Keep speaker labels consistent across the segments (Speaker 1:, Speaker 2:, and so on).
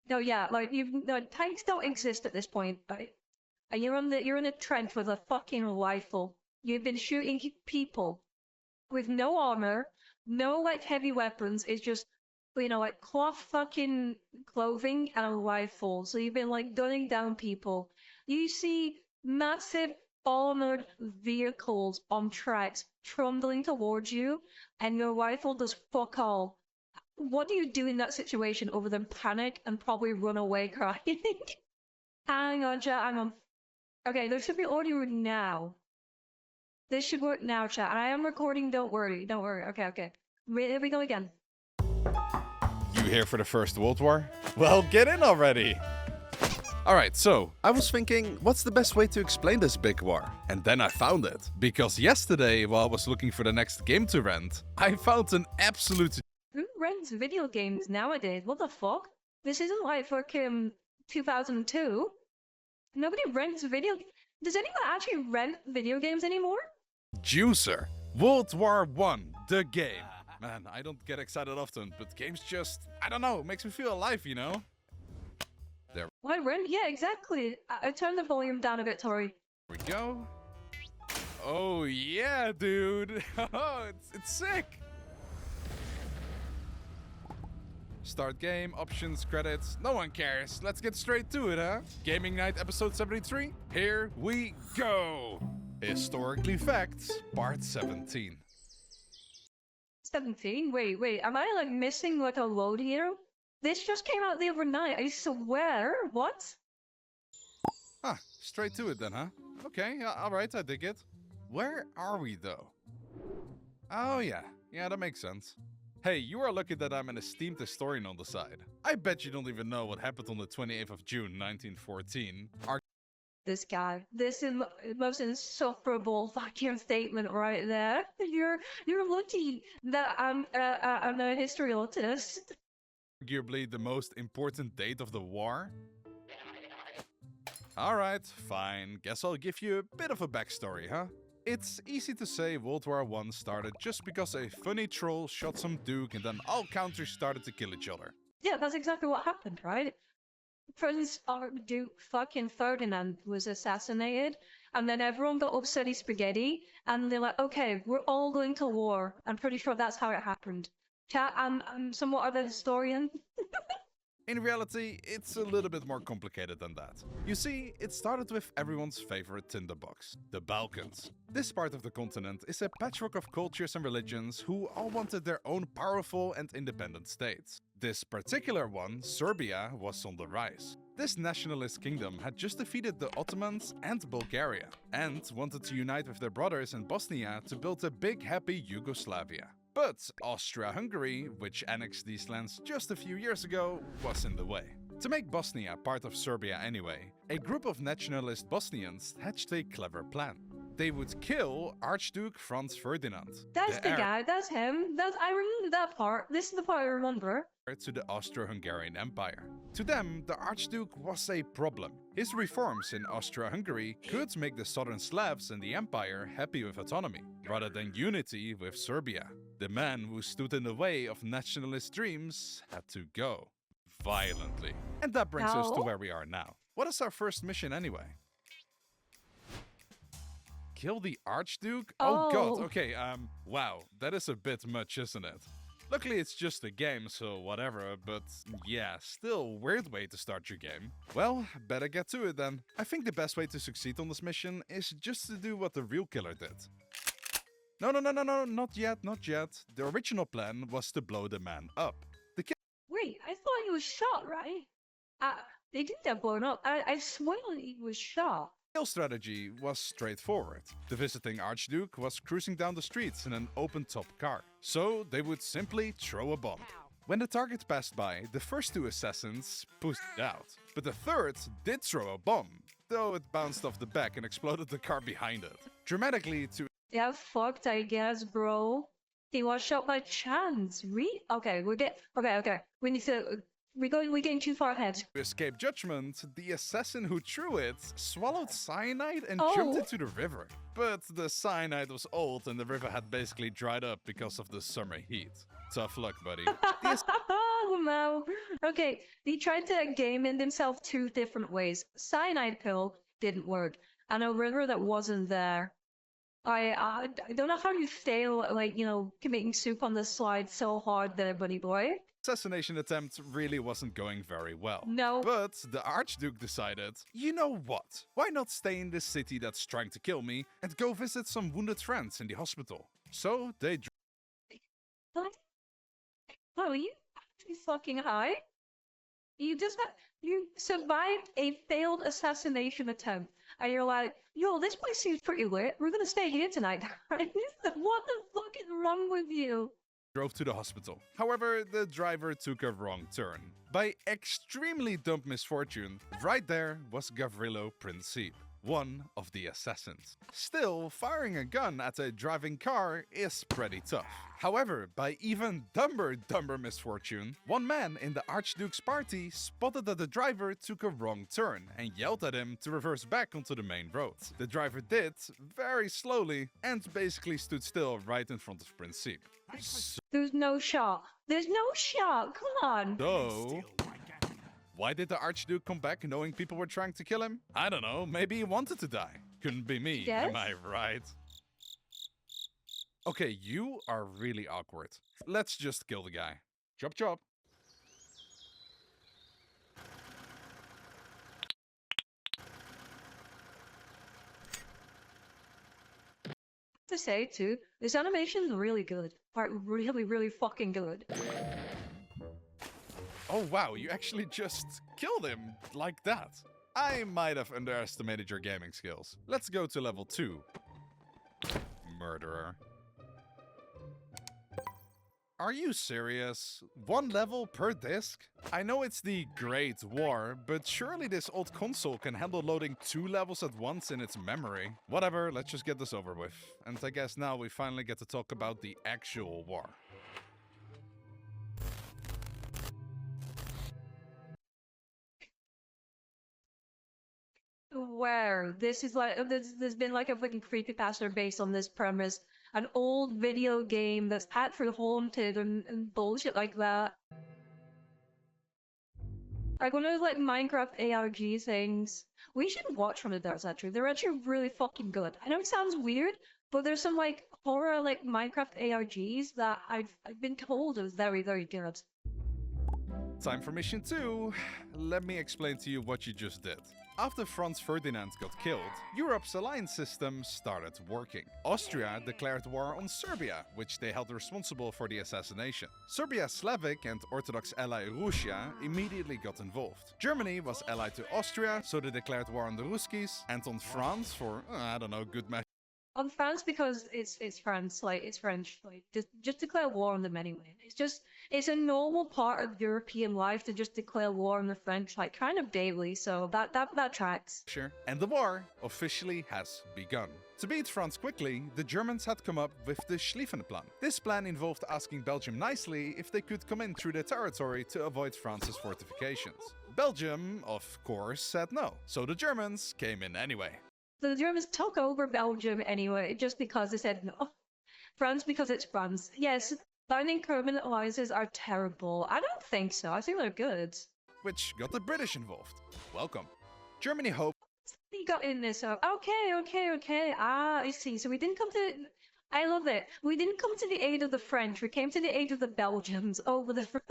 Speaker 1: No, yeah, like no tanks don't exist at this point, right? And you're in a trench with a fucking rifle. You've been shooting people with no armor, no like heavy weapons. It's just like cloth fucking clothing and a rifle. So you've been like gunning down people. You see massive armored vehicles on tracks trundling towards you, and your rifle does fuck all. What do you do in that situation other than panic and probably run away crying? Hang on, chat, hang on. Okay, there should be audio now. This should work now, chat. And I am recording, don't worry, don't worry. Okay, okay. Here we go again.
Speaker 2: You here for the First World War? Well, get in already! Alright, so, I was thinking, what's the best way to explain this big war? And then I found it. Because yesterday, while I was looking for the next game to rent, I found an absolute...
Speaker 1: Who rents video games nowadays? What the fuck? This isn't like fucking 2002. Nobody rents video... Does anyone actually rent video games anymore?
Speaker 2: juicer. World War I, the game. Man, I don't get excited often, but games just, I don't know, makes me feel alive, you know? There
Speaker 1: Why rent? Yeah, exactly. I turned the volume down a bit, Tori.
Speaker 2: we go. Oh yeah, dude. it's sick. Start game, options, credits, no one cares. Let's get straight to it, huh? Gaming Night episode 73, here we go. Historically Facts, part 17.
Speaker 1: 17? Wait, am I like missing like a load here? This just came out the other night, I swear. What?
Speaker 2: Ah, straight to it then, huh? Okay, alright, I dig it. Where are we though? Oh yeah, that makes sense. Hey, you are lucky that I'm an esteemed historian on the side. I bet you don't even know what happened on the 28th of June 1914.
Speaker 1: This guy. This is the most insufferable fucking statement right there. You're lucky that I'm a historiologist.
Speaker 2: Arguably the most important date of the war? Alright, fine. Guess I'll give you a bit of a backstory, huh? It's easy to say World War I started just because a funny troll shot some duke and then all countries started to kill each other.
Speaker 1: Yeah, that's exactly what happened, right? Prince Archduke fucking Ferdinand was assassinated, and then everyone got upsetty spaghetti, and they're like, okay, we're all going to war. I'm pretty sure that's how it happened. Chat, I'm somewhat of a historian.
Speaker 2: In reality, it's a little bit more complicated than that. You see, it started with everyone's favorite tinderbox, the Balkans. This part of the continent is a patchwork of cultures and religions who all wanted their own powerful and independent states. This particular one, Serbia, was on the rise. This nationalist kingdom had just defeated the Ottomans and Bulgaria, and wanted to unite with their brothers in Bosnia to build a big happy Yugoslavia. But Austria-Hungary, which annexed these lands just a few years ago, was in the way. To make Bosnia part of Serbia anyway, a group of nationalist Bosnians hatched a clever plan. They would kill Archduke Franz Ferdinand.
Speaker 1: That's the guy, that's him. I remember that part. This is the part I remember.
Speaker 2: To the Austro-Hungarian Empire. To them, the Archduke was a problem. His reforms in Austria-Hungary could make the southern Slavs and the Empire happy with autonomy, rather than unity with Serbia. The man who stood in the way of nationalist dreams had to go. Violently. And that brings us to where we are now. What is our first mission anyway? Kill the Archduke? Oh god, okay, wow, that is a bit much, isn't it? Luckily it's just a game, so whatever, but yeah, still weird way to start your game. Well, better get to it then. I think the best way to succeed on this mission is just to do what the real killer did. No, not yet. The original plan was to blow the man up.
Speaker 1: Wait, I thought he was shot, right? They didn't get blown up. I swear he was shot.
Speaker 2: The kill strategy was straightforward. The visiting Archduke was cruising down the streets in an open-top car, so they would simply throw a bomb. When the target passed by, the first two assassins pushed it out, but the third did throw a bomb, though it bounced off the back and exploded the car behind it. Dramatically to...
Speaker 1: Yeah, fucked, I guess, bro. He was shot by chance. Okay, okay. We need to... We're getting too far ahead.
Speaker 2: To escape judgment, the assassin who threw it swallowed cyanide and jumped into the river. But the cyanide was old and the river had basically dried up because of the summer heat. Tough luck, buddy.
Speaker 1: Mo. Okay, he tried to game in himself two different ways. Cyanide pill didn't work, and a river that wasn't there. I don't know how you fail, like, committing soup on the slide so hard there, buddy boy.
Speaker 2: Assassination attempt really wasn't going very well.
Speaker 1: No.
Speaker 2: But the Archduke decided, you know what? Why not stay in this city that's trying to kill me and go visit some wounded friends in the hospital? So they
Speaker 1: What? Oh, you actually fucking high? You survived a failed assassination attempt, and you're like, yo, this place seems pretty lit. We're gonna stay here tonight. What the fuck is wrong with you?
Speaker 2: drove to the hospital. However, the driver took a wrong turn. By extremely dumb misfortune, right there was Gavrilo Princip, one of the assassins. Still, firing a gun at a driving car is pretty tough. However, by even dumber misfortune, one man in the Archduke's party spotted that the driver took a wrong turn and yelled at him to reverse back onto the main road. The driver did, very slowly, and basically stood still right in front of Princip.
Speaker 1: There's no shot. There's no shot. Come on.
Speaker 2: So, why did the Archduke come back knowing people were trying to kill him? I don't know, maybe he wanted to die. Couldn't be me,
Speaker 1: Yes?
Speaker 2: am I right? Okay, you are really awkward. Let's just kill the guy. Chop chop.
Speaker 1: To say too, this animation is really good. Like really fucking good.
Speaker 2: Oh wow, you actually just killed him like that. I might have underestimated your gaming skills. Let's go to level 2. Murderer. Are you serious? 1 level per disc? I know it's the Great War, but surely this old console can handle loading 2 levels at once in its memory. Whatever, let's just get this over with. And I guess now we finally get to talk about the actual war.
Speaker 1: Where this is like there's been like a fucking creepypasta based on this premise. An old video game that's actually haunted and bullshit like that. Like one of those like Minecraft ARG things. We should watch one of those actually. They're actually really fucking good. I know it sounds weird, but there's some like horror like Minecraft ARGs that I've been told is very, very good.
Speaker 2: Time for mission 2. Let me explain to you what you just did. After Franz Ferdinand got killed, Europe's alliance system started working. Austria declared war on Serbia, which they held responsible for the assassination. Serbia's Slavic and Orthodox ally Russia immediately got involved. Germany was allied to Austria, so they declared war on the Ruskies, and on France for, I don't know, good measure.
Speaker 1: On France because it's France, like it's French, like just declare war on them anyway. It's a normal part of European life to just declare war on the French like kind of daily, so that tracks.
Speaker 2: Sure. And the war officially has begun. To beat France quickly, the Germans had come up with the Schlieffen Plan. This plan involved asking Belgium nicely if they could come in through their territory to avoid France's fortifications. Belgium, of course, said no, so the Germans came in anyway.
Speaker 1: The Germans took over Belgium anyway, just because they said no. France because it's France. Yes, binding permanent alliances are terrible. I don't think so. I think they're good.
Speaker 2: Which got the British involved. Welcome. Germany hoped
Speaker 1: We got in this. Okay. Ah, I see. So we didn't come to... I love it. We didn't come to the aid of the French. We came to the aid of the Belgians over the French.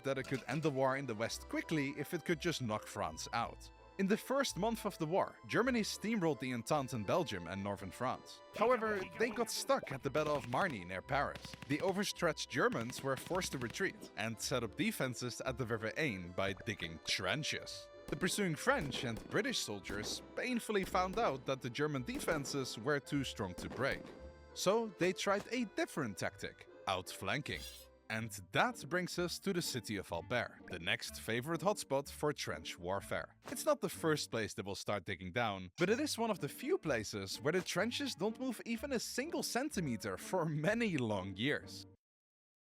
Speaker 2: that it could end the war in the West quickly if it could just knock France out. In the first month of the war, Germany steamrolled the Entente in Belgium and northern France. However, they got stuck at the Battle of Margny near Paris. The overstretched Germans were forced to retreat and set up defenses at the River Aisne by digging trenches. The pursuing French and British soldiers painfully found out that the German defenses were too strong to break. So they tried a different tactic, outflanking. And that brings us to the city of Albert, the next favorite hotspot for trench warfare. It's not the first place they will start digging down, but it is one of the few places where the trenches don't move even a single centimeter for many long years.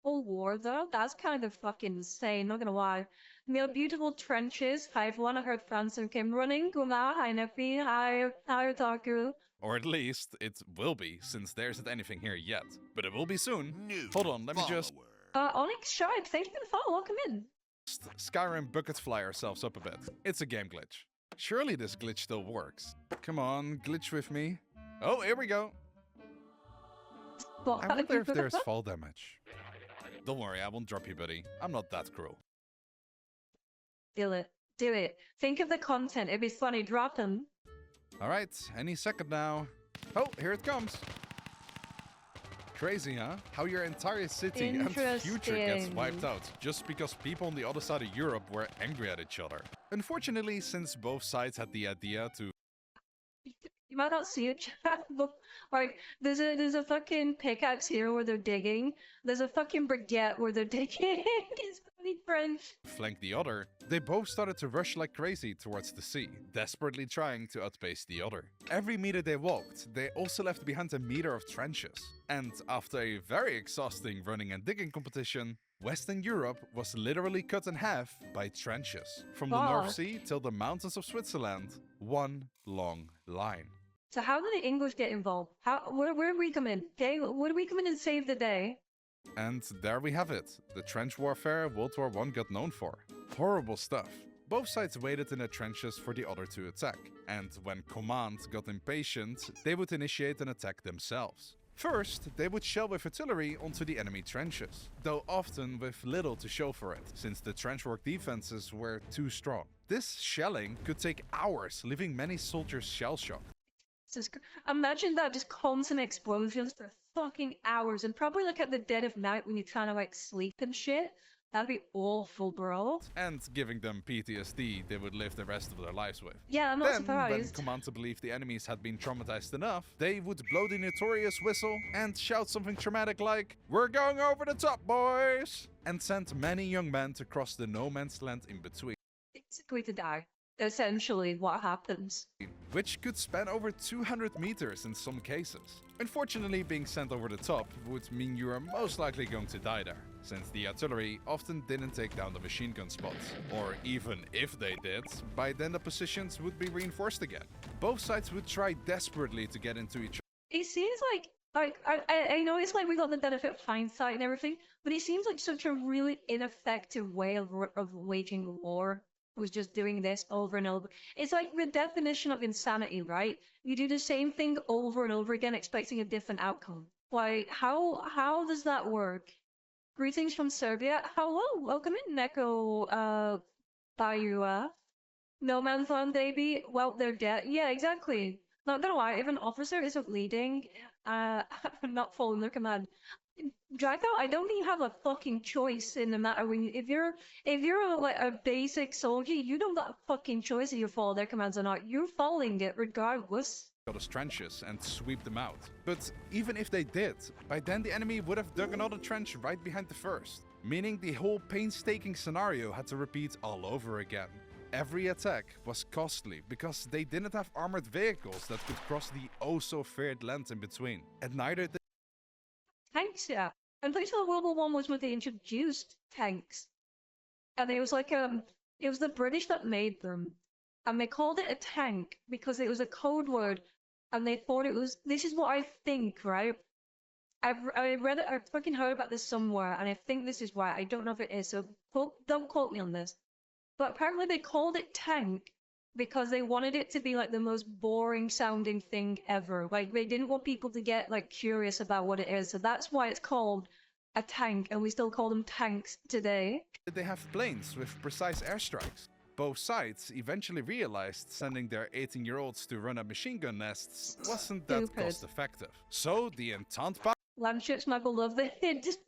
Speaker 1: Whole war though, that's kind of fucking insane, not gonna lie. Near beautiful trenches, I've heard France came running, Guma, Heinefi, Hi Otaku.
Speaker 2: Or at least, it will be, since there isn't anything here yet. But it will be soon. Hold on, let me just...
Speaker 1: Onyx Sharp, thank you for the follow. Welcome in.
Speaker 2: Skyrim bucket fly ourselves up a bit. It's a game glitch. Surely this glitch still works. Come on, glitch with me. Oh, here we go.
Speaker 1: Well,
Speaker 2: I wonder if there's fall damage. Don't worry, I won't drop you, buddy. I'm not that cruel.
Speaker 1: Do it. Do it. Think of the content. It'd be funny. Drop them.
Speaker 2: Alright, any second now. Oh, here it comes. Crazy, huh? How your entire city and future gets wiped out just because people on the other side of Europe were angry at each other. Unfortunately, since both sides had the idea to...
Speaker 1: You might not see it, chat, but like there's a fucking pickaxe here where they're digging. There's a fucking baguette where they're digging. It's funny French.
Speaker 2: Flank the other, they both started to rush like crazy towards the sea, desperately trying to outpace the other. Every meter they walked, they also left behind a meter of trenches. And after a very exhausting running and digging competition, Western Europe was literally cut in half by trenches. From the North Sea till the mountains of Switzerland, one long line.
Speaker 1: So how did the English get involved? Where did we come in? Okay, where did we come in and save the day?
Speaker 2: And there we have it, the trench warfare World War I got known for. Horrible stuff. Both sides waited in the trenches for the other to attack, and when command got impatient, they would initiate an attack themselves. First, they would shell with artillery onto the enemy trenches, though often with little to show for it, since the trenchwork defenses were too strong. This shelling could take hours, leaving many soldiers shell-shocked.
Speaker 1: Imagine that, just constant explosions for fucking hours, and probably like at the dead of night when you're trying to like sleep and shit. That'd be awful, bro.
Speaker 2: And giving them PTSD they would live the rest of their lives with.
Speaker 1: Yeah, I'm not surprised.
Speaker 2: When command to believe the enemies had been traumatized enough, they would blow the notorious whistle and shout something dramatic like, "We're going over the top, boys!" and send many young men to cross the no man's land in between.
Speaker 1: Basically to die. Essentially what happens.
Speaker 2: Which could span over 200 meters in some cases. Unfortunately, being sent over the top would mean you are most likely going to die there, since the artillery often didn't take down the machine gun spots. Or even if they did, by then the positions would be reinforced again. Both sides would try desperately to get into each other.
Speaker 1: It seems like I know it's like we got the benefit of hindsight and everything, but it seems like such a really ineffective way of waging war. Was just doing this over and over. It's like the definition of insanity, right? You do the same thing over and over again, expecting a different outcome. Like, how does that work? Greetings from Serbia. Hello, welcome in, Neko Bayua. No man's land, baby. Well, they're dead. Yeah, exactly. Not gonna lie, if an officer isn't leading, not following their command, Draco, I don't even have a fucking choice in the matter when if you're like a basic soldier, you don't got a fucking choice if you follow their commands or not. You're following it regardless.
Speaker 2: Those trenches and sweep them out. But even if they did, by then the enemy would have dug another trench right behind the first, meaning the whole painstaking scenario had to repeat all over again. Every attack was costly because they didn't have armored vehicles that could cross the oh-so-feared land in between, and neither did
Speaker 1: tanks, yeah. I'm pretty sure World War I was when they introduced tanks. And it was like, it was the British that made them. And they called it a tank because it was a code word. And they thought it was, this is what I think, right? I read it, I fucking heard about this somewhere, and I think this is right. I don't know if it is, so don't quote me on this. But apparently they called it tank because they wanted it to be like the most boring sounding thing ever. Like they didn't want people to get like curious about what it is. So that's why it's called a tank, and we still call them tanks today.
Speaker 2: They have planes with precise airstrikes. Both sides eventually realized sending their 18-year-olds to run up machine gun nests wasn't that cost effective. So the Entente
Speaker 1: Landships, my beloved.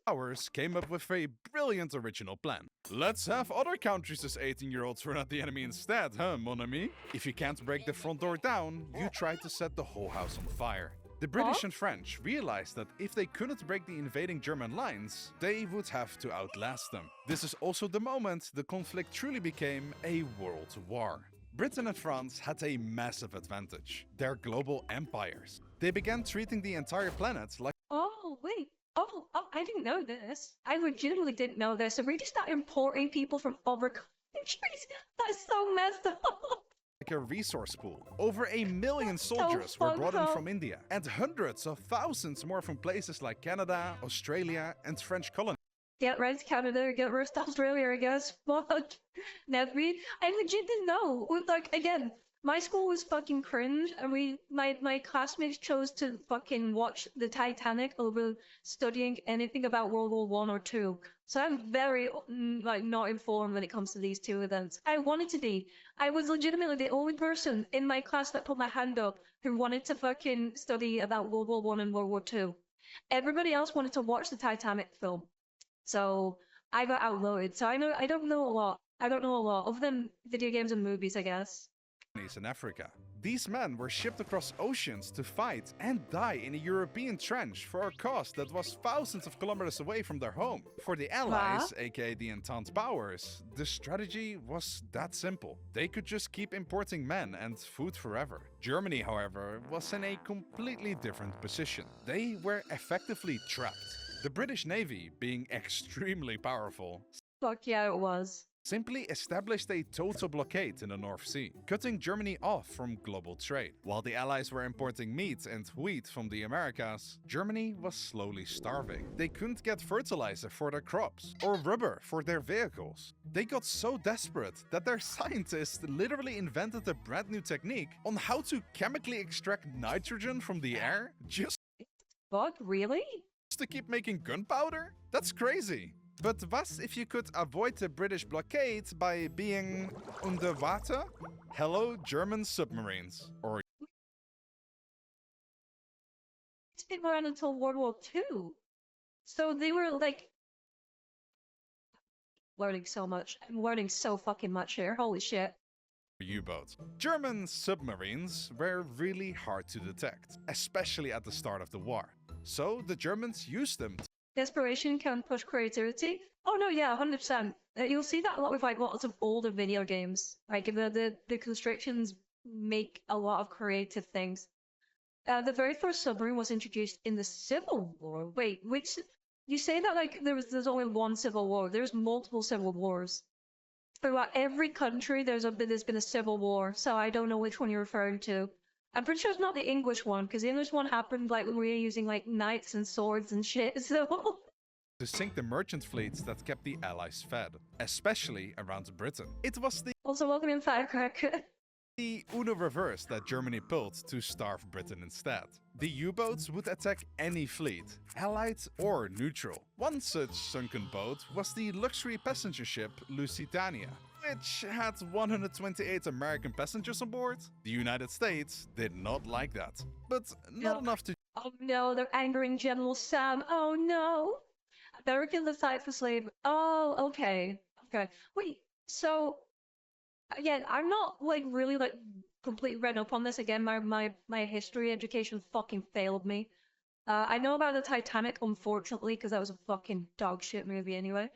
Speaker 2: powers came up with a brilliant original plan. Let's have other countries as 18-year-olds run at the enemy instead, huh, mon ami? If you can't break the front door down, you try to set the whole house on fire. The British and French realized that if they couldn't break the invading German lines, they would have to outlast them. This is also the moment the conflict truly became a world war. Britain and France had a massive advantage. They're global empires. They began treating the entire planet like
Speaker 1: Oh, wait. Oh, I didn't know this. I legitimately didn't know this. So we just start importing people from other countries. That's so messed up.
Speaker 2: a resource pool. Over 1 million soldiers were brought in from India, and hundreds of thousands more from places like Canada, Australia, and French colonies.
Speaker 1: Get rest Canada, get rest Australia, I guess. Fuck. I legit didn't know. Like, again, my school was fucking cringe, and my classmates chose to fucking watch the Titanic over studying anything about World War One or Two. So I'm very, like, not informed when it comes to these two events. I wanted to be. I was legitimately the only person in my class that put my hand up who wanted to fucking study about World War One and World War Two. Everybody else wanted to watch the Titanic film. So I got outvoted. So I don't know a lot. I don't know a lot other than video games and movies, I guess.
Speaker 2: In Africa. These men were shipped across oceans to fight and die in a European trench for a cause that was thousands of kilometers away from their home. For the Allies, aka the Entente powers, the strategy was that simple. They could just keep importing men and food forever. Germany, however, was in a completely different position. They were effectively trapped. The British Navy, being extremely powerful,
Speaker 1: Fuck yeah, it was.
Speaker 2: simply established a total blockade in the North Sea, cutting Germany off from global trade. While the Allies were importing meat and wheat from the Americas, Germany was slowly starving. They couldn't get fertilizer for their crops or rubber for their vehicles. They got so desperate that their scientists literally invented a brand new technique on how to chemically extract nitrogen from the air just
Speaker 1: Fuck, really?
Speaker 2: to keep making gunpowder? That's crazy. But what if you could avoid the British blockade by being underwater? Hello, German submarines. Or
Speaker 1: It's been around until World War Two. So they were like learning so much. I'm learning so fucking much here. Holy shit.
Speaker 2: U-boats. German submarines were really hard to detect, especially at the start of the war. So the Germans used them.
Speaker 1: Desperation can push creativity. Oh no, yeah, 100%. You'll see that a lot with like lots of older video games. Like the constrictions make a lot of creative things. The very first submarine was introduced in the Civil War. Wait, which you say that like there's only one Civil War. There's multiple Civil Wars. Throughout every country, there's been a Civil War. So I don't know which one you're referring to. I'm pretty sure it's not the English one, because the English one happened like when we were using like knights and swords and shit. So
Speaker 2: to sink the merchant fleets that kept the Allies fed, especially around Britain. It was
Speaker 1: also welcome in Firecracker.
Speaker 2: the Uno reverse that Germany pulled to starve Britain instead. The U-boats would attack any fleet, allied or neutral. One such sunken boat was the luxury passenger ship Lusitania, which had 128 American passengers on board. The United States did not like that, but not enough to.
Speaker 1: Oh no, they're angering General Sam. Oh no. American decide for slave. Oh, okay. Okay. Wait, so again, I'm not like really like completely read up on this. Again, my history education fucking failed me. I know about the Titanic, unfortunately, because that was a fucking dog shit movie anyway.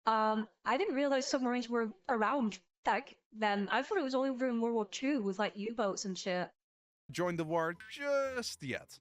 Speaker 1: I didn't realize submarines were around back then. I thought it was only during World War II with like U-boats and shit.
Speaker 2: Join the war just yet.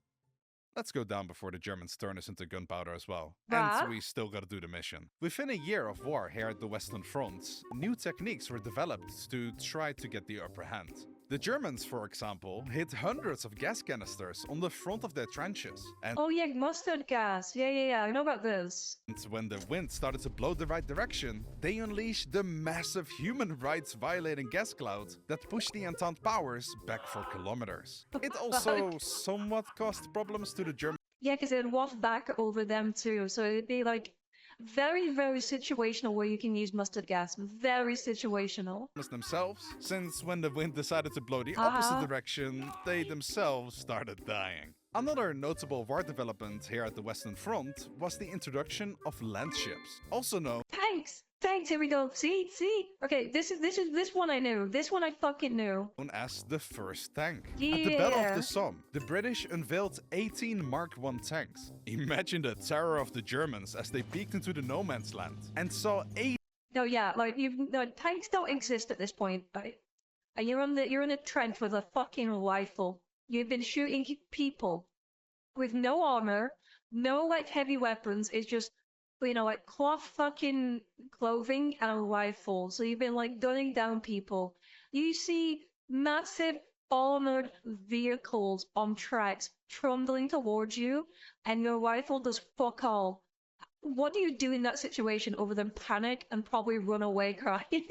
Speaker 2: Let's go down before the Germans turn us into gunpowder as well. And we still gotta do the mission. Within a year of war here at the Western Front, new techniques were developed to try to get the upper hand. The Germans, for example, hid hundreds of gas canisters on the front of their trenches. And
Speaker 1: oh yeah, mustard gas. Yeah, I know about this.
Speaker 2: when the wind started to blow the right direction, they unleashed the massive human rights violating gas cloud that pushed the Entente powers back for kilometers. It also somewhat caused problems to the Germans.
Speaker 1: Yeah, because it'd waft back over them too. So it'd be like very, very situational where you can use mustard gas. Very situational.
Speaker 2: Themselves, since when the wind decided to blow the opposite direction, they themselves started dying. Another notable war development here at the Western Front was the introduction of land ships, also known
Speaker 1: Thanks, here we go. See? Okay, this one I knew. This one I fucking knew.
Speaker 2: as the first tank.
Speaker 1: Yeah.
Speaker 2: At the Battle of the Somme, the British unveiled 18 Mark I tanks. Imagine the terror of the Germans as they peeked into the no man's land and saw 8
Speaker 1: No, yeah, like tanks don't exist at this point, right? And you're in a trench with a fucking rifle. You've been shooting people with no armor, no like heavy weapons. It's just like cloth fucking clothing and a rifle. So you've been like gunning down people. You see massive armored vehicles on tracks trundling towards you, and your rifle does fuck all. What do you do in that situation other than panic and probably run away crying?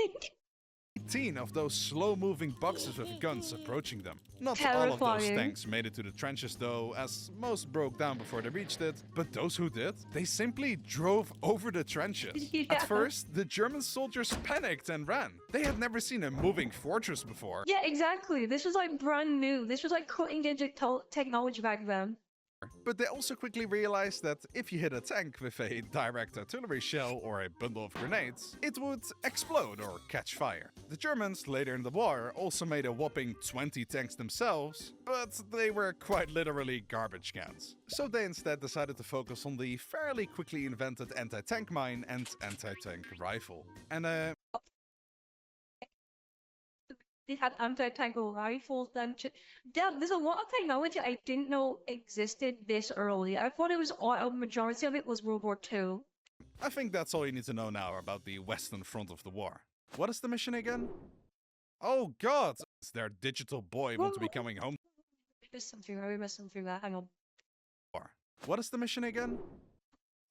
Speaker 2: 18 of those slow-moving boxes with guns approaching them. Not all of those
Speaker 1: Terrifying.
Speaker 2: tanks made it to the trenches though, as most broke down before they reached it, but those who did, they simply drove over the trenches.
Speaker 1: Yeah.
Speaker 2: At first, the German soldiers panicked and ran. They had never seen a moving fortress before.
Speaker 1: Yeah, exactly. This was like brand new. This was like cutting edge technology back then.
Speaker 2: But they also quickly realized that if you hit a tank with a direct artillery shell or a bundle of grenades, it would explode or catch fire. The Germans later in the war also made a whopping 20 tanks themselves, but they were quite literally garbage cans. So they instead decided to focus on the fairly quickly invented anti-tank mine and anti-tank rifle. And
Speaker 1: They had anti-tank rifles then. Damn, there's a lot of technology I didn't know existed this early. I thought it was a majority of it was World War II.
Speaker 2: I think that's all you need to know now about the Western Front of the war. What is the mission again? Oh god! It's their digital boy want to be coming home.
Speaker 1: I missed something there. Hang on.
Speaker 2: What is the mission again?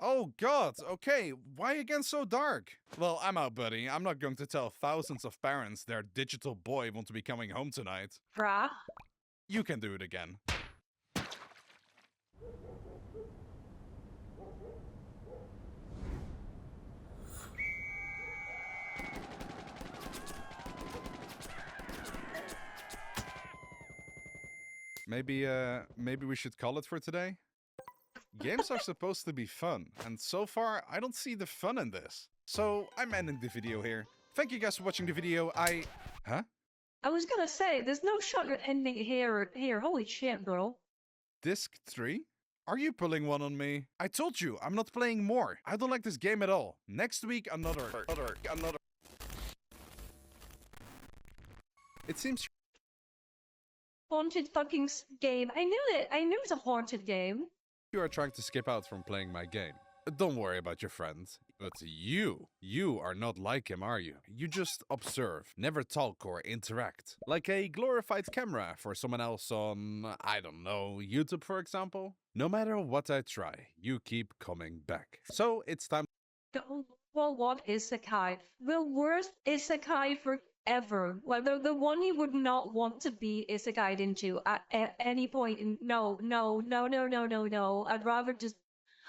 Speaker 2: Oh god, okay, why again so dark? Well, I'm out, buddy. I'm not going to tell thousands of parents their digital boy want to be coming home tonight.
Speaker 1: Brah.
Speaker 2: You can do it again. Maybe we should call it for today? Games are supposed to be fun, and so far, I don't see the fun in this. So, I'm ending the video here. Thank you guys for watching the video. Huh?
Speaker 1: I was gonna say, there's no shotgun ending here. Holy shit, bro.
Speaker 2: Disc 3? Are you pulling one on me? I told you, I'm not playing more. I don't like this game at all. Next week, another. It seems
Speaker 1: Haunted fucking game. I knew it. I knew it was a haunted game.
Speaker 2: you are trying to skip out from playing my game. Don't worry about your friend. But you are not like him, are you? You just observe, never talk or interact. Like a glorified camera for someone else on, I don't know, YouTube for example. No matter what I try, you keep coming back. So it's time.
Speaker 1: Well, what isekai? The worst isekai forever. Like the one you would not want to be isekai'd into at any point. No.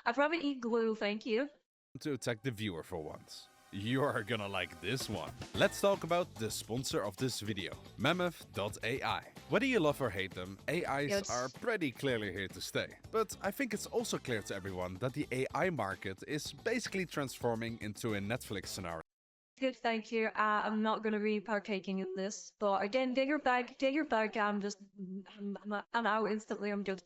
Speaker 1: I'd rather eat glue, thank you.
Speaker 2: To attack the viewer for once. You're gonna like this one. Let's talk about the sponsor of this video, Mammoth.ai. Whether you love or hate them, AIs are pretty clearly here to stay. But I think it's also clear to everyone that the AI market is basically transforming into a Netflix scenario.
Speaker 1: Good, thank you. I'm not gonna be partaking in this, but again, dig your bag. I'm out instantly. I'm just.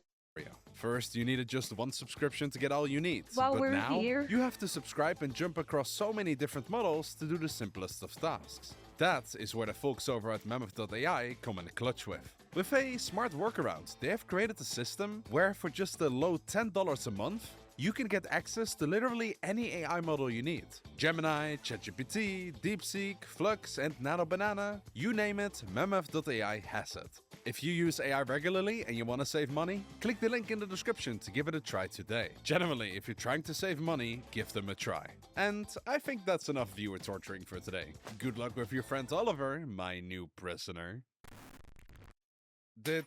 Speaker 2: First, you needed just one subscription to get all you need.
Speaker 1: While
Speaker 2: but
Speaker 1: we're
Speaker 2: now,
Speaker 1: here,
Speaker 2: you have to subscribe and jump across so many different models to do the simplest of tasks. That is where the folks over at Mammoth.ai come in clutch with. With a smart workaround, they have created a system where for just a low $10 a month, you can get access to literally any AI model you need. Gemini, ChatGPT, DeepSeek, Flux, and Nano Banana, you name it, Mammoth.ai has it. If you use AI regularly and you want to save money, click the link in the description to give it a try today. Generally, if you're trying to save money, give them a try. And I think that's enough viewer torturing for today. Good luck with your friend Oliver, my new prisoner. Did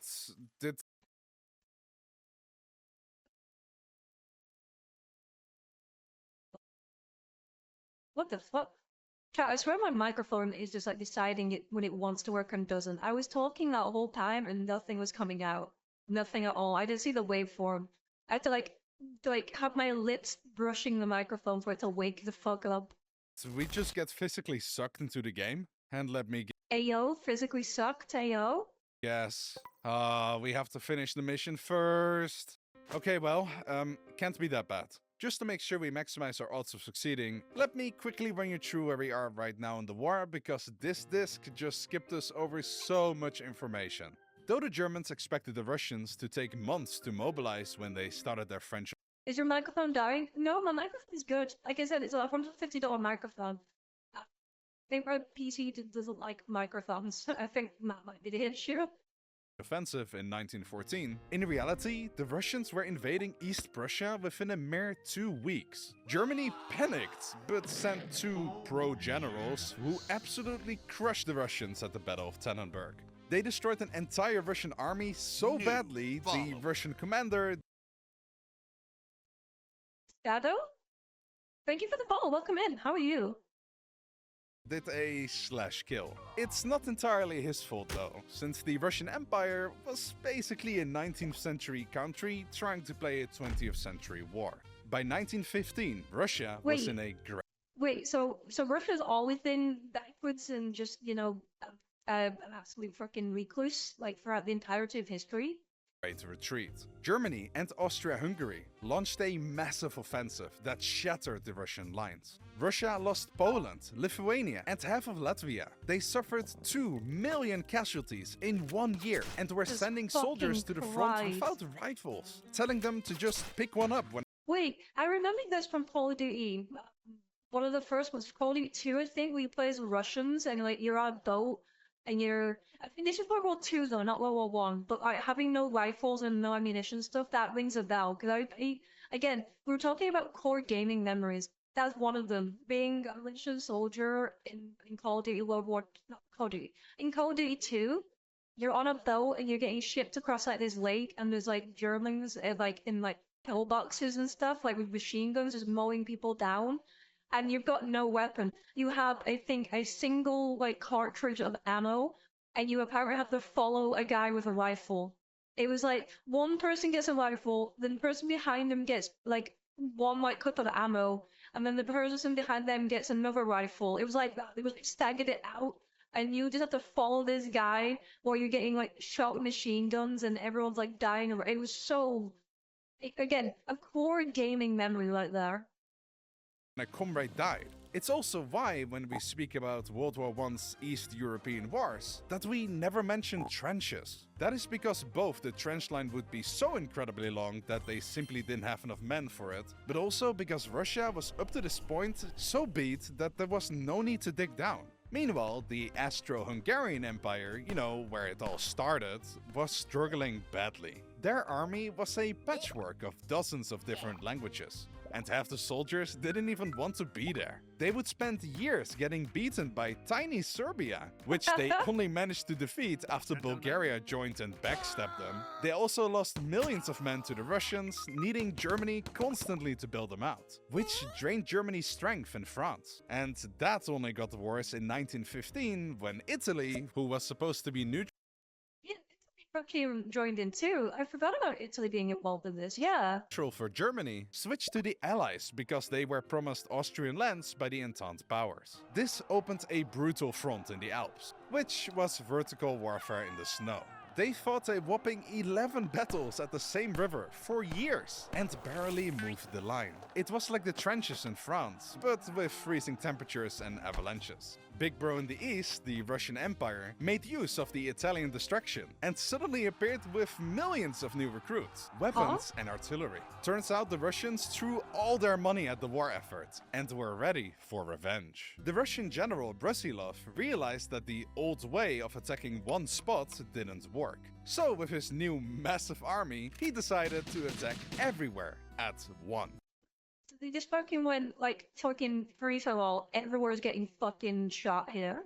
Speaker 1: what the fuck? Chat, I swear my microphone is just like deciding it when it wants to work and doesn't. I was talking that whole time and nothing was coming out. Nothing at all. I didn't see the waveform. I had to like have my lips brushing the microphone for it to wake the fuck up.
Speaker 2: So we just get physically sucked into the game? And let me
Speaker 1: Ayo, physically sucked, ayo.
Speaker 2: Yes. We have to finish the mission first. Okay, well, can't be that bad. Just to make sure we maximize our odds of succeeding, let me quickly run you through where we are right now in the war, because this disc just skipped us over so much information. Though the Germans expected the Russians to take months to mobilize when they started their French.
Speaker 1: Is your microphone dying? No, my microphone is good. Like I said, it's a $150 microphone. I think my PC doesn't like microphones. I think Matt might be the issue.
Speaker 2: offensive in 1914, in reality, the Russians were invading East Prussia within a mere 2 weeks. Germany panicked, but sent 2 pro-generals who absolutely crushed the Russians at the Battle of Tannenberg. They destroyed an entire Russian army so badly, the Russian commander...
Speaker 1: Shadow? Thank you for the follow. Welcome in. How are you?
Speaker 2: did a /kill. It's not entirely his fault though, since the Russian Empire was basically a 19th century country trying to play a 20th century war. By 1915, Russia was in a
Speaker 1: Wait, so Russia's always been backwards and just, an absolute fucking recluse, like, throughout the entirety of history?
Speaker 2: great retreat. Germany and Austria-Hungary launched a massive offensive that shattered the Russian lines. Russia lost Poland, Lithuania, and half of Latvia. They suffered 2 million casualties in 1 year and were sending soldiers to the front without rifles, telling them to just pick one up when...
Speaker 1: Wait, I remember this from Call of Duty. One of the first was Call of Duty 2, I think, where you play as Russians and like you're on a boat and you're... I think this is World War II though, not World War One. But like, having no rifles and no ammunition stuff, that rings a bell. Because again, we were talking about core gaming memories. That's one of them. Being a Russian soldier in Call of Duty not Call of Duty. In Call of Duty 2, you're on a boat and you're getting shipped across like this lake and there's like Germans like in like pillboxes and stuff, like with machine guns just mowing people down. And you've got no weapon. You have, I think, a single like cartridge of ammo, and you apparently have to follow a guy with a rifle. It was like one person gets a rifle, then the person behind them gets like one like clip of ammo, and then the person behind them gets another rifle. It was like that. It was like staggered it out, and you just have to follow this guy while you're getting like shot with machine guns, and everyone's like dying. It was so, again, a core gaming memory right there.
Speaker 2: A comrade died. It's also why, when we speak about World War I's East European wars, that we never mention trenches. That is because both the trench line would be so incredibly long that they simply didn't have enough men for it, but also because Russia was up to this point so beat that there was no need to dig down. Meanwhile, the Austro-Hungarian Empire, where it all started, was struggling badly. Their army was a patchwork of dozens of different languages. And half the soldiers didn't even want to be there. They would spend years getting beaten by tiny Serbia, which they only managed to defeat after Bulgaria joined and backstabbed them. They also lost millions of men to the Russians, needing Germany constantly to bail them out, which drained Germany's strength in France. And that only got worse in 1915 when Italy, who was supposed to be neutral,
Speaker 1: Italy joined in too. I forgot about Italy being involved in this, yeah.
Speaker 2: For Germany, switched to the Allies because they were promised Austrian lands by the Entente powers. This opened a brutal front in the Alps, which was vertical warfare in the snow. They fought a whopping 11 battles at the same river for years and barely moved the line. It was like the trenches in France, but with freezing temperatures and avalanches. Big Bro in the east, the Russian Empire, made use of the Italian distraction and suddenly appeared with millions of new recruits, weapons and artillery. Turns out the Russians threw all their money at the war effort and were ready for revenge. The Russian general Brusilov realized that the old way of attacking one spot didn't work. So with his new massive army, he decided to attack everywhere at once.
Speaker 1: They just fucking went, like, fucking free-for-all. Everywhere's getting fucking shot here.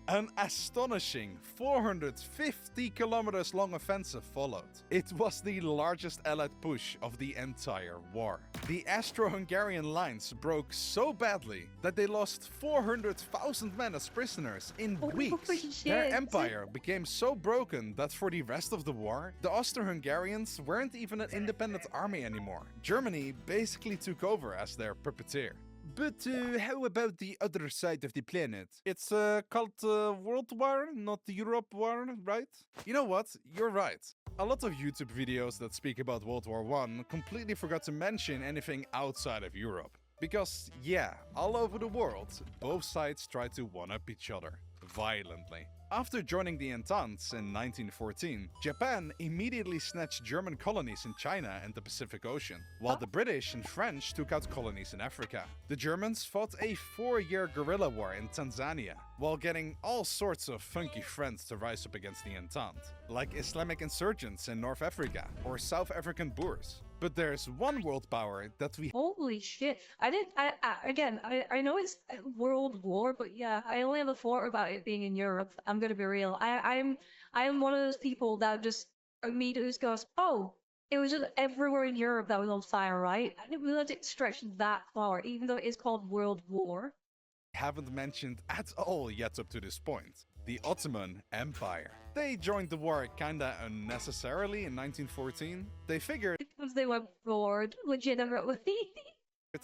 Speaker 2: An astonishing 450 kilometers long offensive followed. It was the largest Allied push of the entire war. The Austro-Hungarian lines broke so badly that they lost 400,000 men as prisoners in weeks. Their empire became so broken that for the rest of the war, the Austro-Hungarians weren't even an independent army anymore. Germany basically took over as their puppeteer. But how about the other side of the planet? It's called World War, not Europe War, right? You know what? You're right. A lot of YouTube videos that speak about World War I completely forgot to mention anything outside of Europe. Because, yeah, all over the world, both sides try to one-up each other. violently. After joining the Entente in 1914, Japan immediately snatched German colonies in China and the Pacific Ocean, while the British and French took out colonies in Africa. The Germans fought a 4-year guerrilla war in Tanzania, while getting all sorts of funky friends to rise up against the Entente, like Islamic insurgents in North Africa or South African Boers. But there's one world power that we
Speaker 1: Holy shit. I know it's World War, but yeah, I only have a thought about it being in Europe. I'm gonna be real. I'm one of those people that just immediately just goes, oh, it was just everywhere in Europe that was on fire, right? I didn't realize it stretched that far, even though it is called World War.
Speaker 2: haven't mentioned at all yet up to this point. The Ottoman Empire. They joined the war kinda unnecessarily in 1914. They figured
Speaker 1: Because they were bored, legitimately.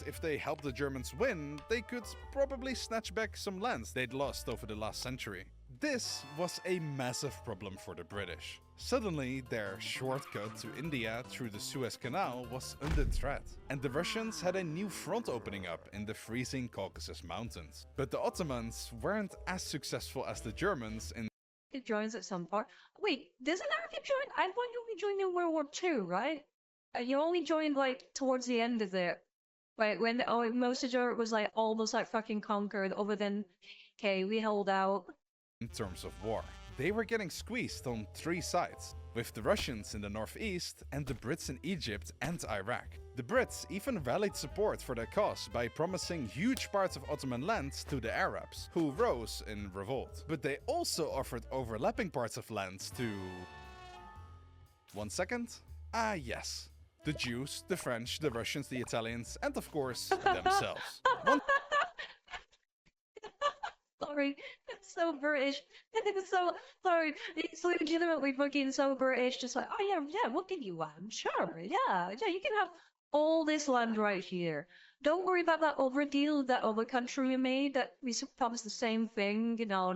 Speaker 2: if they helped the Germans win, they could probably snatch back some lands they'd lost over the last century. This was a massive problem for the British. Suddenly, their shortcut to India through the Suez Canal was under threat, and the Russians had a new front opening up in the freezing Caucasus Mountains. But the Ottomans weren't as successful as the Germans in
Speaker 1: It joins at some part. Wait, doesn't America join? I thought you only joined in World War II, right? You only joined like towards the end of it. Like when most of Europe was like almost like fucking conquered, other than okay, we held out.
Speaker 2: terms of war. They were getting squeezed on 3 sides, with the Russians in the northeast and the Brits in Egypt and Iraq. The Brits even rallied support for their cause by promising huge parts of Ottoman lands to the Arabs, who rose in revolt. But they also offered overlapping parts of lands to... 1 second? Ah yes. The Jews, the French, the Russians, the Italians, and of course, themselves.
Speaker 1: Sorry, it's so British. It's so sorry. It's legitimately fucking so British. Just like, oh yeah, what can you want? Sure, yeah, you can have all this land right here. Don't worry about that other deal that other country we made that we promised the same thing. No.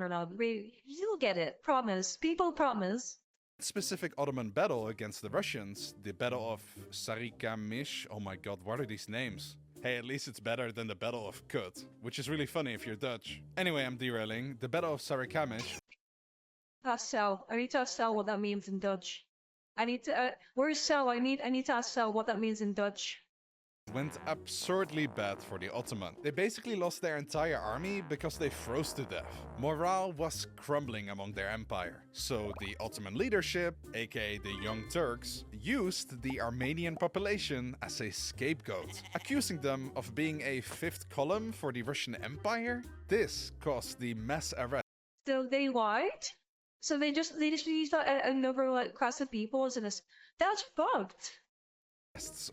Speaker 1: You'll get it. Promise. People promise.
Speaker 2: Specific Ottoman battle against the Russians, the Battle of Sarikamish. Oh my god, what are these names? Hey, at least it's better than the Battle of Kut, which is really funny if you're Dutch. Anyway, I'm derailing. The Battle of Sarikamish.
Speaker 1: Ask Sal. I need to ask Sal what that means in Dutch. I need to. Where's Sal? I need to ask Sal what that means in Dutch.
Speaker 2: Went absurdly bad for the Ottoman. They basically lost their entire army because they froze to death. Morale was crumbling among their empire. So the Ottoman leadership, aka the Young Turks, used the Armenian population as a scapegoat, accusing them of being a fifth column for the Russian Empire. This caused the mass arrest.
Speaker 1: So they lied. So they just used another like class of people as that's fucked.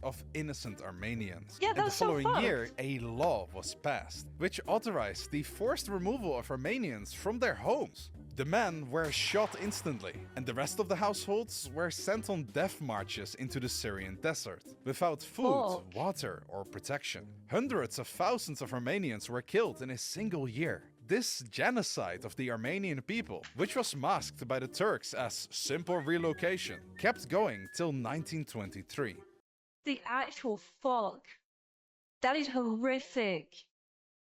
Speaker 2: Of innocent Armenians.
Speaker 1: Yeah,
Speaker 2: and the
Speaker 1: that's so
Speaker 2: following
Speaker 1: fucked.
Speaker 2: year, a law was passed, which authorized the forced removal of Armenians from their homes. The men were shot instantly, and the rest of the households were sent on death marches into the Syrian desert, without food, water, or protection. Hundreds of thousands of Armenians were killed in a single year. This genocide of the Armenian people, which was masked by the Turks as simple relocation, kept going till 1923.
Speaker 1: The actual fuck. That is horrific.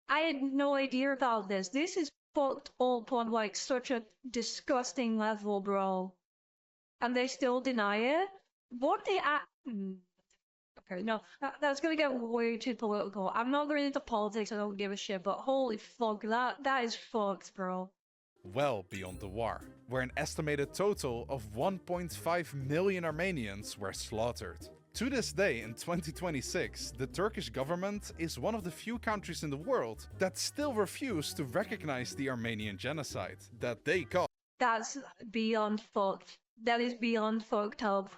Speaker 1: I had no idea about this. This is fucked up on like such a disgusting level, bro. And they still deny it? What they Okay, no, that's gonna get way too political. I'm not going into politics, I don't give a shit, but holy fuck, that is fucked, bro.
Speaker 2: Well beyond the war, where an estimated total of 1.5 million Armenians were slaughtered. To this day, in 2026, the Turkish government is one of the few countries in the world that still refuse to recognize the Armenian genocide that they caused.
Speaker 1: That's beyond fucked. That is beyond fucked up.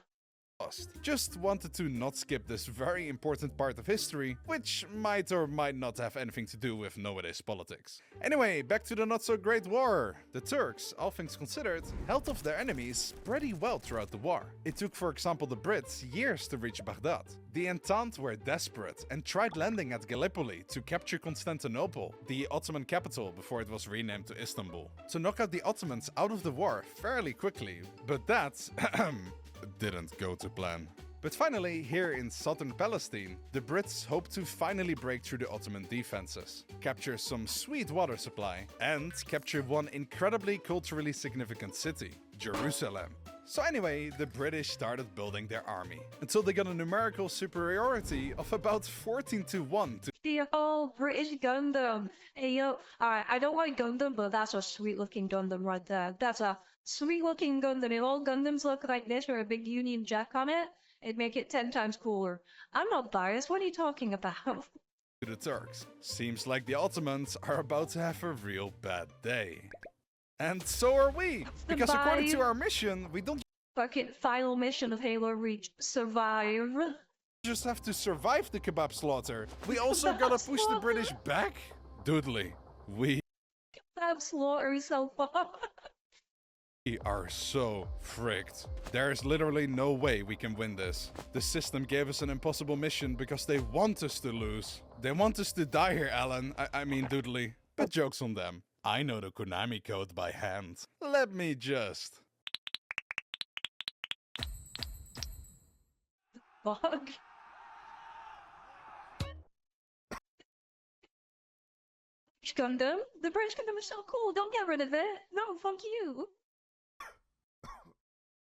Speaker 2: Just wanted to not skip this very important part of history, which might or might not have anything to do with nowadays politics. Anyway, back to the not so great war. The Turks, all things considered, held off their enemies pretty well throughout the war. It took, for example, the Brits years to reach Baghdad. The Entente were desperate and tried landing at Gallipoli to capture Constantinople, the Ottoman capital before it was renamed to Istanbul, to knock out the Ottomans out of the war fairly quickly, but that didn't go to plan. But finally, here in southern Palestine, the Brits hope to finally break through the Ottoman defenses, capture some sweet water supply, and capture one incredibly culturally significant city, Jerusalem. So anyway, the British started building their army, until they got a numerical superiority of about 14-1 to
Speaker 1: The whole British Gundam. Hey yo, alright, I don't like Gundam, but that's a sweet looking Gundam right there. That's a sweet looking Gundam. If all Gundams look like this with a big Union Jack on it, it'd make it 10 times cooler. I'm not biased, what are you talking about?
Speaker 2: the Turks. Seems like the Ottomans are about to have a real bad day. And so are we! Because according to our mission, we don't
Speaker 1: Fucking final mission of Halo Reach. Survive.
Speaker 2: just have to survive the kebab slaughter. We also gotta push the British back? Doodly, we
Speaker 1: Kebab slaughter is so fun.
Speaker 2: are so fricked. There's literally no way we can win this. The system gave us an impossible mission because they want us to lose. They want us to die here, Alan. I mean, Doodly. But joke's on them. I know the Konami code by hand. Let me just...
Speaker 1: Fuck. Gundam? The British Gundam is so cool, don't get rid of it. No, fuck you.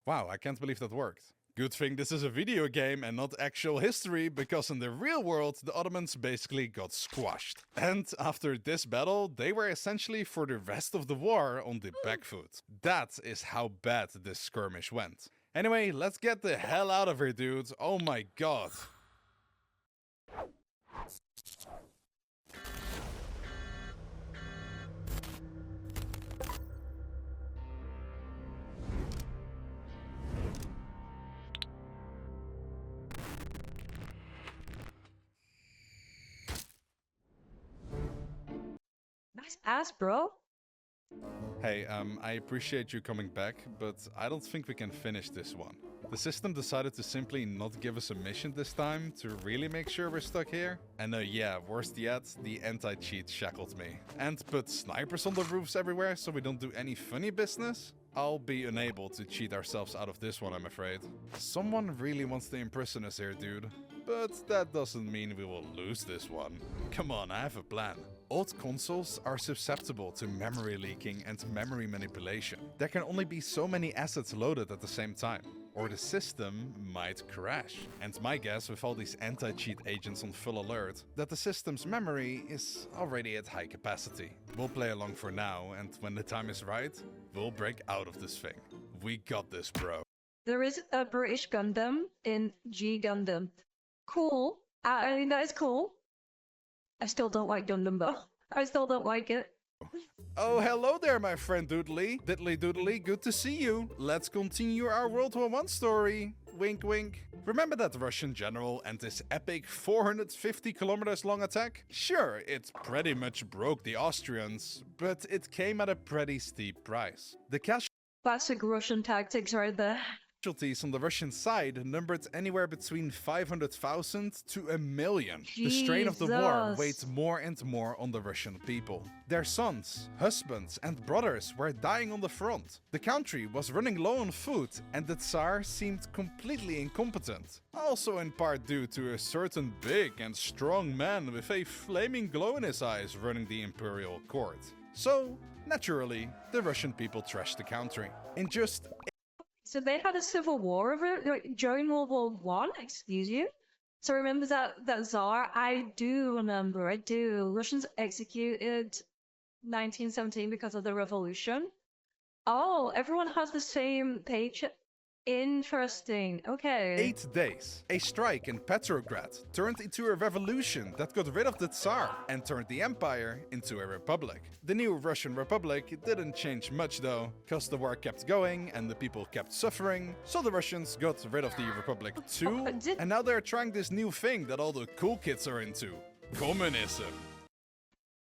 Speaker 2: Wow, I can't believe that worked. Good thing this is a video game and not actual history, because in the real world, the Ottomans basically got squashed. And after this battle, they were essentially for the rest of the war on the back foot. That is how bad this skirmish went. Anyway, let's get the hell out of here, dude. Oh my god.
Speaker 1: Nice ass, bro.
Speaker 2: Hey, I appreciate you coming back, but I don't think we can finish this one. The system decided to simply not give us a mission this time to really make sure we're stuck here. And yeah, worst yet, the anti-cheat shackled me. And put snipers on the roofs everywhere so we don't do any funny business? I'll be unable to cheat ourselves out of this one, I'm afraid. Someone really wants to imprison us here, dude. But that doesn't mean we will lose this one. Come on, I have a plan. Old consoles are susceptible to memory leaking and memory manipulation. There can only be so many assets loaded at the same time, or the system might crash. And my guess, with all these anti-cheat agents on full alert, that the system's memory is already at high capacity. We'll play along for now, and when the time is right, we'll break out of this thing. We got this, bro.
Speaker 1: There is a British Gundam in G Gundam. Cool. I mean, that is cool. I still don't like Gundam though. I still don't like it.
Speaker 2: Oh, hello there, my friend Doodly. Diddly Doodly, good to see you. Let's continue our World War I story. Wink, wink. Remember that Russian general and his epic 450 kilometers long attack? Sure, it pretty much broke the Austrians, but it came at a pretty steep price. The
Speaker 1: Classic Russian tactics right there.
Speaker 2: casualties on the Russian side numbered anywhere between 500,000 to 1 million. The strain of the war weighed more and more on the Russian people. Their sons, husbands and brothers were dying on the front. The country was running low on food and the Tsar seemed completely incompetent. Also in part due to a certain big and strong man with a flaming glow in his eyes running the imperial court. So, naturally, the Russian people trashed the country. In just
Speaker 1: So they had a civil war over it like, during World War One. Excuse you. So remember that Tsar? I do remember. I do. Russians executed 1917 because of the revolution. Oh, everyone has the same paycheck. Interesting. Okay.
Speaker 2: 8 days, a strike in Petrograd turned into a revolution that got rid of the Tsar and turned the empire into a republic. The new Russian Republic didn't change much though, cause the war kept going and the people kept suffering, so the Russians got rid of the republic too, and now they're trying this new thing that all the cool kids are into, communism.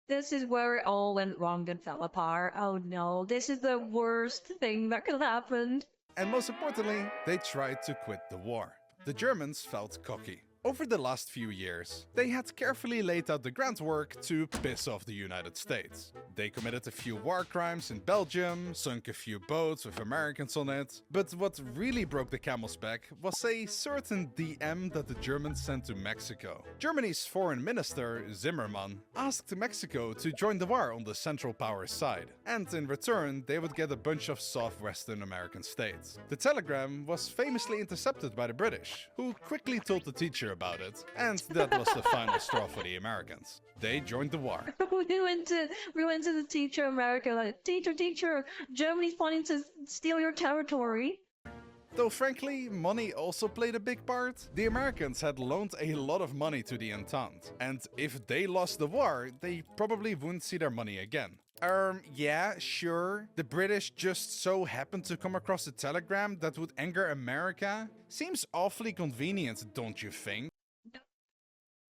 Speaker 1: This is where it all went wrong and fell apart. Oh no, this is the worst thing that could have happened.
Speaker 2: And most importantly, they tried to quit the war. The Germans felt cocky. Over the last few years, they had carefully laid out the groundwork to piss off the United States. They committed a few war crimes in Belgium, sunk a few boats with Americans on it, but what really broke the camel's back was a certain DM that the Germans sent to Mexico. Germany's foreign minister, Zimmermann, asked Mexico to join the war on the Central Powers side, and in return they would get a bunch of soft Western American states. The telegram was famously intercepted by the British, who quickly told the teacher about it, and that was the final straw for the Americans. They joined the war.
Speaker 1: we went to the teacher America like, teacher, Germany's planning to steal your territory.
Speaker 2: Though frankly, money also played a big part. The Americans had loaned a lot of money to the Entente, and if they lost the war, they probably wouldn't see their money again. Yeah, sure. The British just so happened to come across a telegram that would anger America. Seems awfully convenient, don't you think?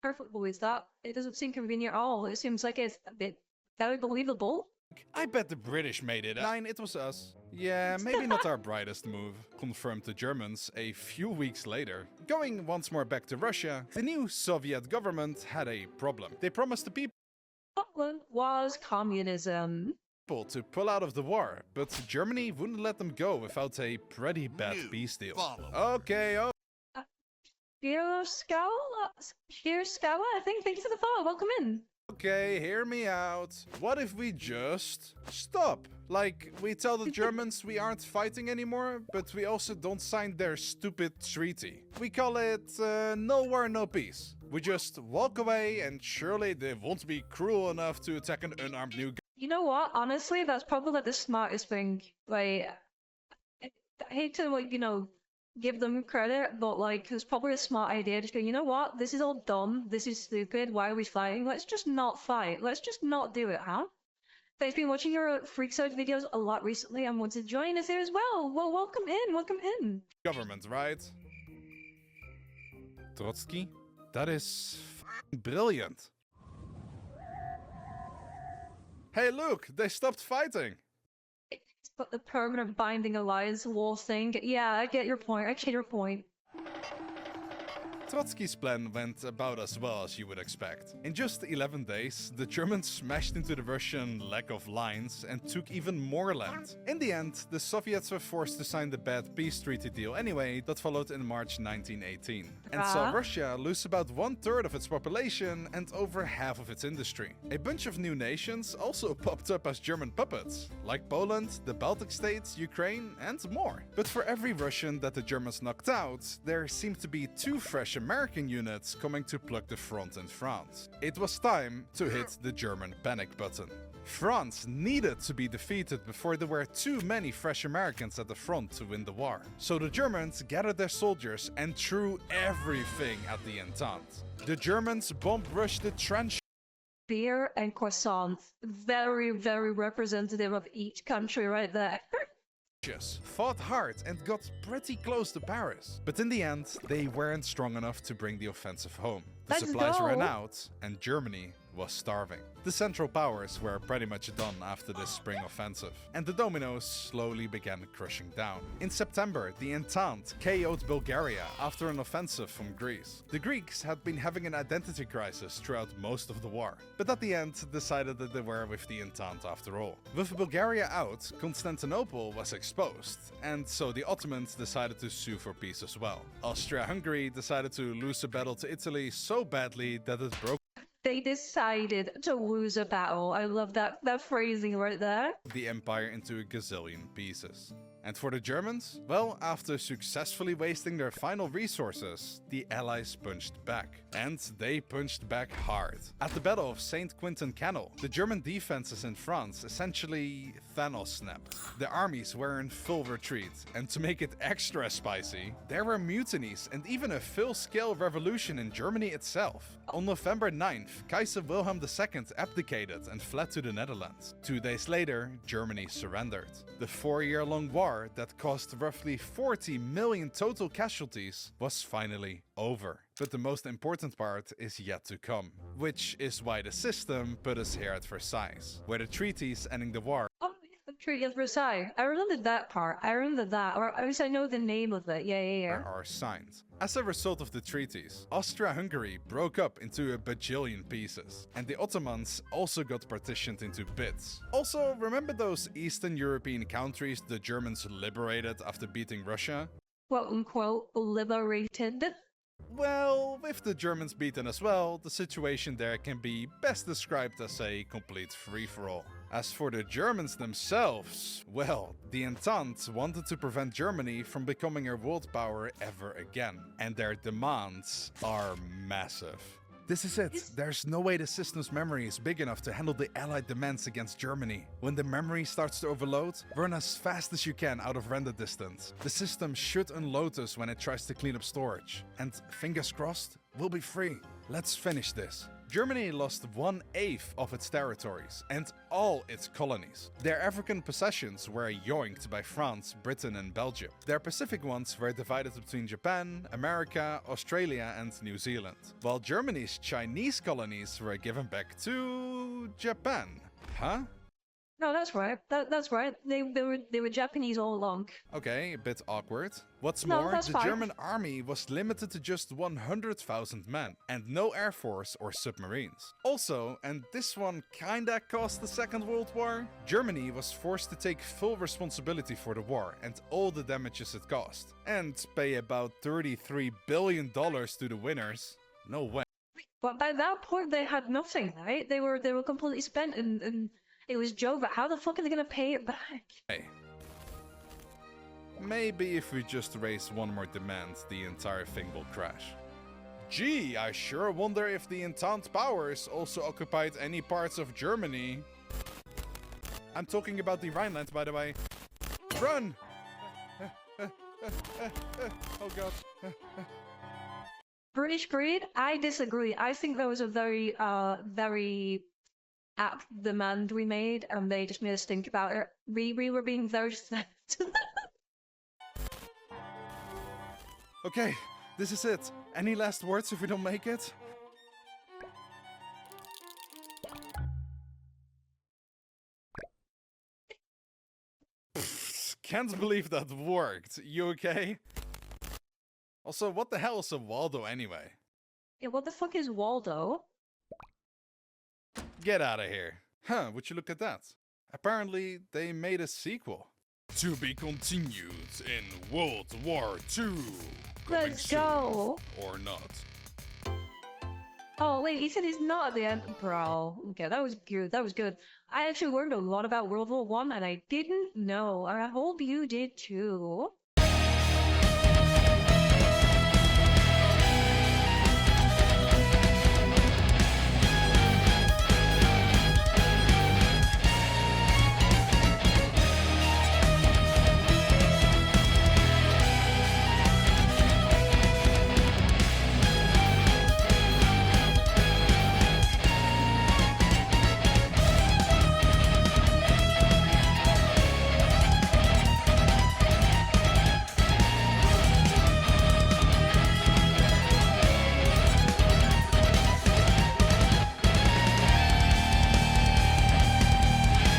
Speaker 1: Perfect is that. It doesn't seem convenient at all. It seems like it's a bit very believable.
Speaker 2: I bet the British made it. Nine, it was us. Yeah, maybe not our brightest move, confirmed the Germans a few weeks later. Going once more back to Russia, the new Soviet government had a problem. They promised the people
Speaker 1: Scotland was communism.
Speaker 2: to pull out of the war, but Germany wouldn't let them go without a pretty bad peace deal. Okay, oh.
Speaker 1: Here, Scala, thank you for the follow. Welcome in.
Speaker 2: Okay, hear me out. What if we just stop? Like, we tell the Germans we aren't fighting anymore, but we also don't sign their stupid treaty. We call it no war, no peace. We just walk away and surely they won't be cruel enough to attack an unarmed new guy.
Speaker 1: You know what? Honestly, that's probably like the smartest thing. Like, I hate to like, give them credit, but like, it's probably a smart idea to go, you know what? This is all dumb. This is stupid. Why are we fighting? Let's just not fight. Let's just not do it, huh? I've been watching your Freaks Out videos a lot recently and want to join us here as well. Well, welcome in, welcome in.
Speaker 2: Government, right? Trotsky? That is brilliant. Hey, look, they stopped fighting.
Speaker 1: But the permanent binding alliance war thing. Yeah, I get your point.
Speaker 2: Trotsky's plan went about as well as you would expect. In just 11 days, the Germans smashed into the Russian lack of lines and took even more land. In the end, the Soviets were forced to sign the bad peace treaty deal anyway that followed in March 1918, and saw Russia lose about 1/3 of its population and over half of its industry. A bunch of new nations also popped up as German puppets, like Poland, the Baltic states, Ukraine, and more. But for every Russian that the Germans knocked out, there seemed to be 2 fresh American units coming to plug the front in France. It was time to hit the German panic button. France needed to be defeated before there were too many fresh Americans at the front to win the war. So the Germans gathered their soldiers and threw everything at the Entente. The Germans bomb-rushed the trench.
Speaker 1: Beer and croissants. Very, very representative of each country right there.
Speaker 2: Fought hard and got pretty close to Paris. But in the end, they weren't strong enough to bring the offensive home. The supplies ran out, and Germany was starving. The Central Powers were pretty much done after this spring offensive, and the dominoes slowly began crushing down. In September, the Entente KO'd Bulgaria after an offensive from Greece. The Greeks had been having an identity crisis throughout most of the war, but at the end decided that they were with the Entente after all. With Bulgaria out, Constantinople was exposed, and so the Ottomans decided to sue for peace as well. Austria-Hungary decided to lose a battle to Italy so badly that it broke
Speaker 1: They decided to lose a battle. I love that phrasing right there.
Speaker 2: the empire into a gazillion pieces. And for the Germans? Well, after successfully wasting their final resources, the Allies punched back. And they punched back hard. At the Battle of St. Quentin Canal, the German defenses in France essentially Thanos snapped. The armies were in full retreat, and to make it extra spicy, there were mutinies and even a full-scale revolution in Germany itself. On November 9th, Kaiser Wilhelm II abdicated and fled to the Netherlands. 2 days later, Germany surrendered. The 4-year-long war that caused roughly 40 million total casualties was finally over. But the most important part is yet to come, which is why the system put us here at Versailles, where the treaties ending the war
Speaker 1: Treaty of Versailles. I remember that part. I remember that. Or at least I know the name of it. Yeah.
Speaker 2: Are signed. As a result of the treaties, Austria-Hungary broke up into a bajillion pieces, and the Ottomans also got partitioned into bits. Also, remember those Eastern European countries the Germans liberated after beating Russia?
Speaker 1: Quote unquote liberated.
Speaker 2: Well, with the Germans beaten as well, the situation there can be best described as a complete free-for-all. As for the Germans themselves, well, the Entente wanted to prevent Germany from becoming a world power ever again, and their demands are massive. This is it. There's no way the system's memory is big enough to handle the Allied demands against Germany. When the memory starts to overload, run as fast as you can out of render distance. The system should unload us when it tries to clean up storage. And fingers crossed, we'll be free. Let's finish this. Germany lost 1/8 of its territories and all its colonies. Their African possessions were yoinked by France, Britain and Belgium. Their Pacific ones were divided between Japan, America, Australia and New Zealand. While Germany's Chinese colonies were given back to Japan. Huh?
Speaker 1: No, that's right. That's right. They were Japanese all along.
Speaker 2: Okay, a bit awkward. What's
Speaker 1: No,
Speaker 2: more,
Speaker 1: that's
Speaker 2: the
Speaker 1: fine.
Speaker 2: German army was limited to just 100,000 men and no air force or submarines. Also, and this one kinda caused the Second World War, Germany was forced to take full responsibility for the war and all the damages it caused, and pay about $33 billion to the winners. No way.
Speaker 1: But by that point, they had nothing, right? They were completely spent, and it was Joe. But how the fuck are they gonna pay it back?
Speaker 2: Hey. Maybe if we just raise one more demand, the entire thing will crash. Gee, I sure wonder if the Entente powers also occupied any parts of Germany. I'm talking about the Rhineland, by the way. Run! Oh god.
Speaker 1: British greed? I disagree. I think that was a very apt demand we made, and they just made us think about it. We were being very sad.
Speaker 2: Okay, this is it. Any last words if we don't make it? Pfft, can't believe that worked. You okay? Also, what the hell is a Waldo anyway?
Speaker 1: Yeah, what the fuck is Waldo?
Speaker 2: Get out of here. Huh, would you look at that? Apparently, they made a sequel. To be continued in World War II.
Speaker 1: Let's go!
Speaker 2: Or not.
Speaker 1: Oh wait, he said he's not at the end, bro. Okay, that was good. That was good. I actually learned a lot about World War I, and I didn't know. I hope you did too.